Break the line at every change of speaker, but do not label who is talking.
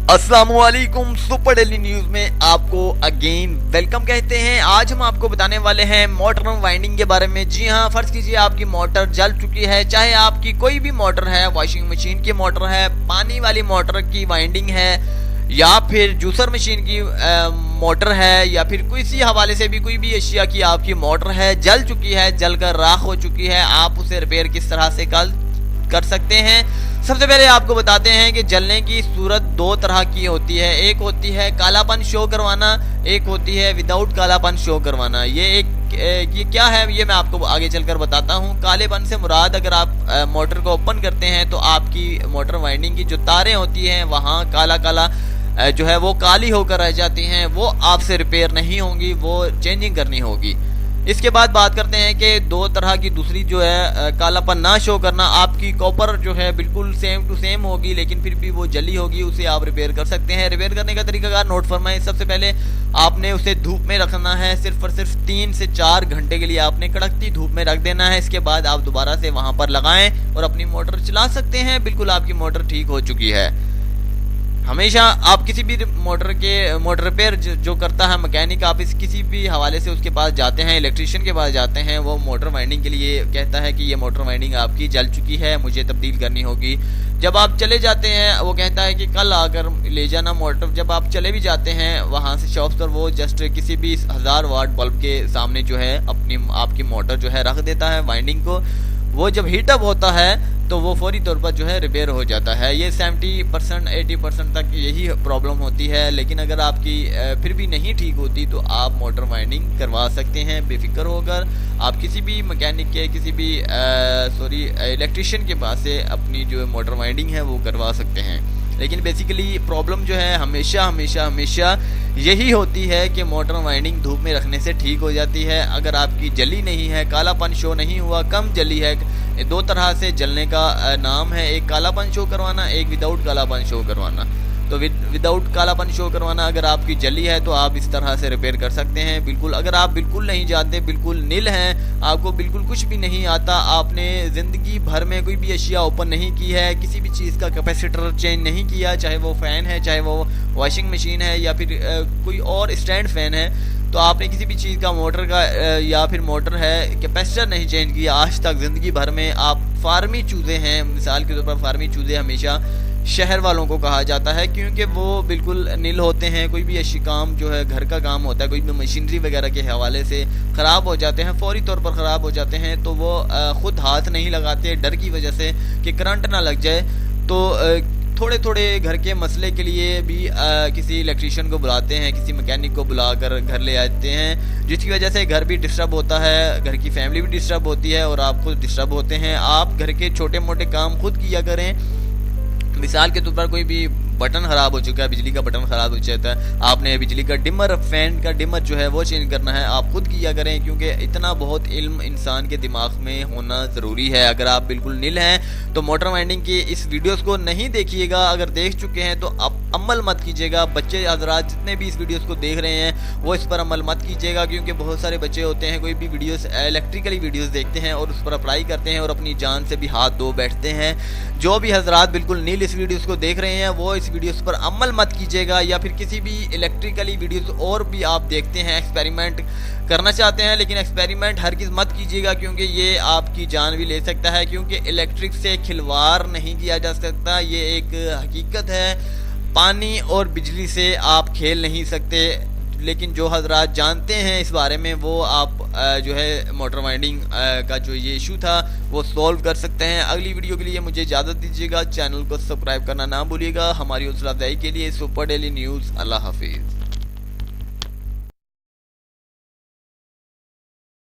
अस्सलामुअलैकुम। Super daily news में आपको अगेन वेलकम कहते हैं। आज हम आपको बताने वाले हैं मोटर वाइंडिंग के बारे में। जी हां, फर्ज कीजिए आपकी मोटर जल चुकी है, चाहे आपकी कोई भी मोटर है, वॉशिंग मशीन की मोटर है, पानी वाली मोटर की वाइंडिंग है, या फिर जूसर मशीन की मोटर है, या फिर किसी हवाले से भी कोई भी अशिया की आपकी मोटर है, जल चुकी है, जलकर राख हो चुकी है, आप उसे रिपेयर किस तरह से कर सकते हैं। सबसे पहले आपको बताते हैं कि जलने की सूरत दो तरह की होती है। एक होती है कालापन शो करवाना, एक होती है विदाउट कालापन शो करवाना। ये क्या है ये मैं आपको आगे चलकर बताता हूँ। कालेपन से मुराद, अगर आप मोटर को ओपन करते हैं तो आपकी मोटर वाइंडिंग की जो तारें होती हैं वहाँ काला काला जो है वो काली होकर रह जाती हैं, वो आपसे रिपेयर नहीं होंगी, वो चेंजिंग करनी होगी। इसके बाद बात करते हैं कि दो तरह की दूसरी जो है कालापन ना शो करना। आपकी कॉपर जो है बिल्कुल सेम टू सेम होगी, लेकिन फिर भी वो जली होगी, उसे आप रिपेयर कर सकते हैं। रिपेयर करने का तरीकाकार नोट फरमाएं। सबसे पहले आपने उसे धूप में रखना है, सिर्फ और सिर्फ 3 से 4 घंटे के लिए आपने कड़कती धूप में रख देना है। इसके बाद आप दोबारा से वहां पर लगाएं और अपनी मोटर चला सकते हैं। बिल्कुल आपकी मोटर ठीक हो चुकी है। हमेशा आप किसी भी मोटर रिपेयर जो करता है मैकेनिक, आप इस किसी भी हवाले से उसके पास जाते हैं, इलेक्ट्रिशियन के पास जाते हैं, वो मोटर वाइंडिंग के लिए कहता है कि ये मोटर वाइंडिंग आपकी जल चुकी है, मुझे तब्दील करनी होगी। जब आप चले जाते हैं वो कहता है कि कल आकर ले जाना मोटर। जब आप चले भी जाते हैं वहाँ से शॉप पर, वो जस्ट किसी भी 1000 वाट बल्ब के सामने जो है आपकी मोटर जो है रख देता है वाइंडिंग को। वो जब हीटअप होता है तो वो फौरी तौर पर जो है रिपेयर हो जाता है। ये 70% 80% तक यही प्रॉब्लम होती है। लेकिन अगर आपकी फिर भी नहीं ठीक होती तो आप मोटर वाइंडिंग करवा सकते हैं बेफिक्र होकर। आप किसी भी मैकेनिक के, किसी भी इलेक्ट्रिशियन के पास से अपनी जो मोटर वाइंडिंग है वो करवा सकते हैं। लेकिन बेसिकली प्रॉब्लम जो है हमेशा यही होती है कि मोटर वाइंडिंग धूप में रखने से ठीक हो जाती है। अगर आपकी जली नहीं है, कालापन शो नहीं हुआ, कम जली है, दो तरह से जलने का नाम है, एक कालापन शो करवाना, एक विदाउट कालापन शो करवाना। तो विदाउट कालापन शो करवाना, अगर आपकी जली है तो आप इस तरह से रिपेयर कर सकते हैं। बिल्कुल अगर आप बिल्कुल नहीं जानते, बिल्कुल नील हैं, आपको बिल्कुल कुछ भी नहीं आता, आपने ज़िंदगी भर में कोई भी अशिया ओपन नहीं की है, किसी भी चीज़ का कैपेसिटर चेंज नहीं किया, चाहे वो फ़ैन है, चाहे वो वॉशिंग मशीन है, या फिर कोई और स्टैंड फ़ैन है, तो आपने किसी भी चीज़ का मोटर का या फिर मोटर है कैपेसिटर नहीं चेंज किया आज तक ज़िंदगी भर में। आप फार्मी चूज़े हैं, मिसाल के तौर पर फार्मी चूज़े हमेशा शहर वालों को कहा जाता है, क्योंकि वो बिल्कुल नील होते हैं। कोई भी ऐसी काम जो है घर का काम होता है, कोई भी मशीनरी वगैरह के हवाले से ख़राब हो जाते हैं, फौरी तौर पर ख़राब हो जाते हैं, तो वो ख़ुद हाथ नहीं लगाते डर की वजह से कि करंट ना लग जाए। तो थोड़े थोड़े घर के मसले के लिए भी किसी इलेक्ट्रिशियन को बुलाते हैं, किसी मैकेनिक को बुलाकर घर ले आते हैं, जिसकी वजह से घर भी डिस्टर्ब होता है, घर की फैमिली भी डिस्टर्ब होती है और आप खुद डिस्टर्ब होते हैं। आप घर के छोटे मोटे काम खुद किया करें। मिसाल के तौर पर कोई भी बटन ख़राब हो चुका है, बिजली का बटन ख़राब हो जाता है, आपने बिजली का डिमर, फैन का डिमर जो है वो चेंज करना है, आप खुद किया करें, क्योंकि इतना बहुत इल्म इंसान के दिमाग में होना ज़रूरी है। अगर आप बिल्कुल नील हैं तो मोटर वाइंडिंग की इस वीडियोस को नहीं देखिएगा। अगर देख चुके हैं तो आप अमल मत कीजिएगा। बच्चे हजरात जितने भी इस वीडियोस को देख रहे हैं वो इस पर अमल मत कीजिएगा, क्योंकि बहुत सारे बच्चे होते हैं कोई भी वीडियोस इलेक्ट्रिकली वीडियोस देखते हैं और उस पर अप्लाई करते हैं और अपनी जान से भी हाथ धो बैठते हैं। जो भी हजरात बिल्कुल नील इस वीडियोस को देख रहे हैं वो इस वीडियोस पर अमल मत कीजिएगा। या फिर किसी भी इलेक्ट्रिकली वीडियोस और भी आप देखते हैं, एक्सपेरिमेंट करना चाहते हैं, लेकिन एक्सपेरिमेंट हर किस मत कीजिएगा, क्योंकि ये आपकी जान भी ले सकता है। क्योंकि इलेक्ट्रिक से खिलवाड़ नहीं किया जा सकता, ये एक हकीकत है। पानी और बिजली से आप खेल नहीं सकते। लेकिन जो हजरात जानते हैं इस बारे में, वो आप जो है मोटर वाइंडिंग का जो ये इशू था वो सॉल्व कर सकते हैं। अगली वीडियो के लिए मुझे इजाज़त दीजिएगा। चैनल को सब्सक्राइब करना ना भूलिएगा। हमारी हौसला अफजाई के लिए सुपर डेली न्यूज़। अल्लाह हाफिज़।